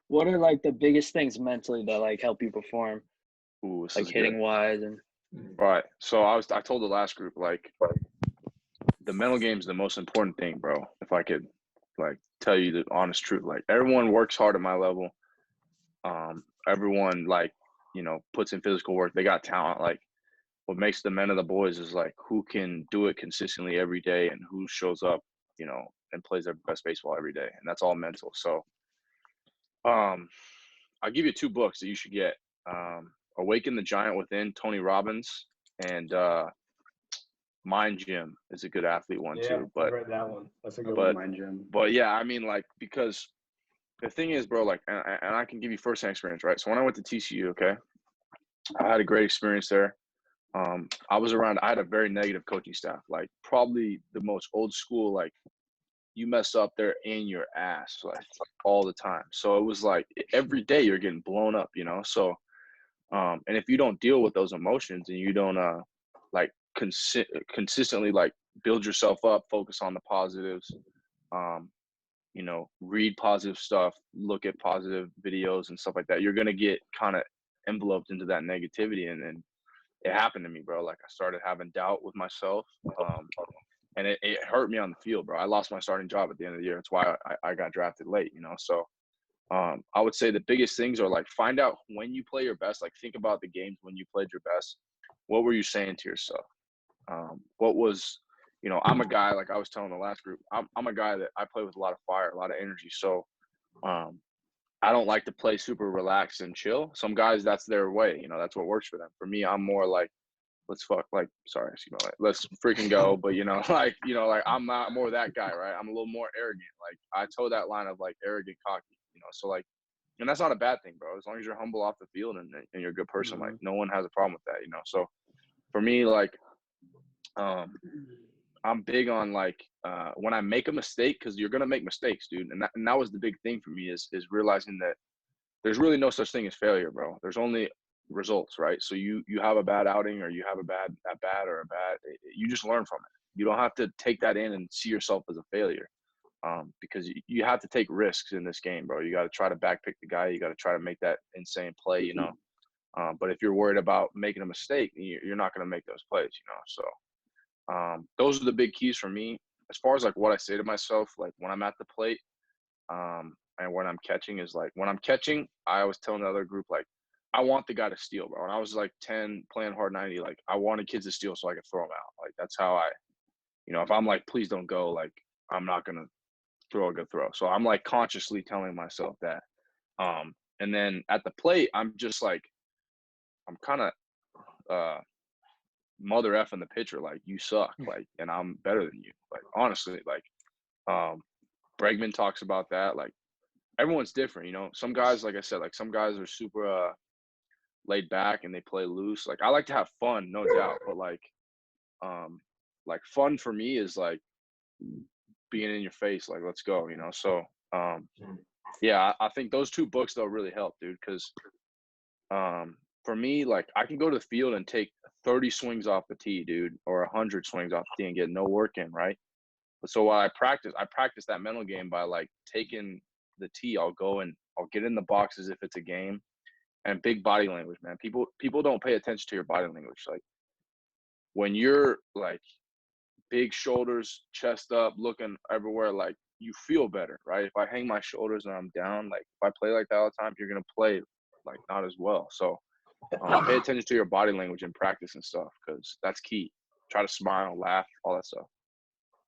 what are like the biggest things mentally that like help you perform, Ooh, this like is good. hitting wise and Right. So I told the last group, like, the mental game is the most important thing, bro. If I could like tell you the honest truth, like everyone works hard at my level. Everyone like, puts in physical work. They got talent. Like what makes the men of the boys is like who can do it consistently every day and who shows up, and plays their best baseball every day. And that's all mental. So um I'll give you two books that you should get. Awaken the Giant Within, Tony Robbins, and Mind Gym is a good athlete one Yeah, too. I've But read that one. That's a good but one. Mind Gym. but yeah, I mean, like, because the thing is, bro, like, and I can give you firsthand experience, right? So when I went to TCU, okay, I had a great experience there. I had a very negative coaching staff, like probably the most old school, like you mess up, they're in your ass like all the time. So it was like every day you're getting blown up, So and if you don't deal with those emotions and you don't like consistently like build yourself up, focus on the positives, um, read positive stuff, look at positive videos and stuff like that, you're gonna get kind of enveloped into that negativity. And it happened to me, bro. Like I started having doubt with myself. And it hurt me on the field, bro. I lost my starting job at the end of the year. That's why I got drafted late, So I would say the biggest things are like find out when you play your best. Like think about the games when you played your best. What were you saying to yourself? What was, I'm a guy, like I was telling the last group, I'm a guy that I play with a lot of fire, a lot of energy. So um, I don't like to play super relaxed and chill. Some guys, that's their way, that's what works for them. For me, I'm more like, sorry, excuse me, like, let's freaking go. But, like I'm not more that guy, right? I'm a little more arrogant. Like I toe that line of like arrogant, cocky, so like, and that's not a bad thing, bro. As long as you're humble off the field and you're a good person, like no one has a problem with that, So for me, like, I'm big on like when I make a mistake, because you're gonna make mistakes, dude. And that was the big thing for me is realizing that there's really no such thing as failure, bro. There's only results, right? So you have a bad outing or you have a bad at bat or you just learn from it. You don't have to take that in and see yourself as a failure, because you have to take risks in this game, bro. You got to try to backpick the guy. You got to try to make that insane play, But if you're worried about making a mistake, you're not going to make those plays, So those are the big keys for me. As far as like what I say to myself, like when I'm at the plate, and when I'm catching is like when I'm catching, I always tell another group like I want the guy to steal, bro. When I was like 10 playing hard 90, like I wanted kids to steal so I could throw them out. Like that's how if I'm like please don't go, like I'm not gonna throw a good throw. So I'm like consciously telling myself that. And then at the plate, I'm just like I'm kind of mother effing the pitcher, like you suck, like, and I'm better than you. Like honestly, like Bregman talks about that. Like everyone's different, Some guys, like I said, like some guys are super laid back and they play loose. Like I like to have fun, no doubt, but like fun for me is like being in your face, like let's go, So yeah, I think those two books though really help, dude, because for me, like I can go to the field and take 30 swings off the tee, dude, or 100 swings off the tee and get no work in, right? But so while I practice that mental game by like taking the tee. I'll go and I'll get in the box as if it's a game. And big body language, man. People don't pay attention to your body language. Like when you're like big shoulders, chest up, looking everywhere, like you feel better, right? If I hang my shoulders and I'm down, like if I play like that all the time, you're gonna play like not as well. So pay attention to your body language in practice and stuff, because that's key. Try to smile, laugh, all that stuff.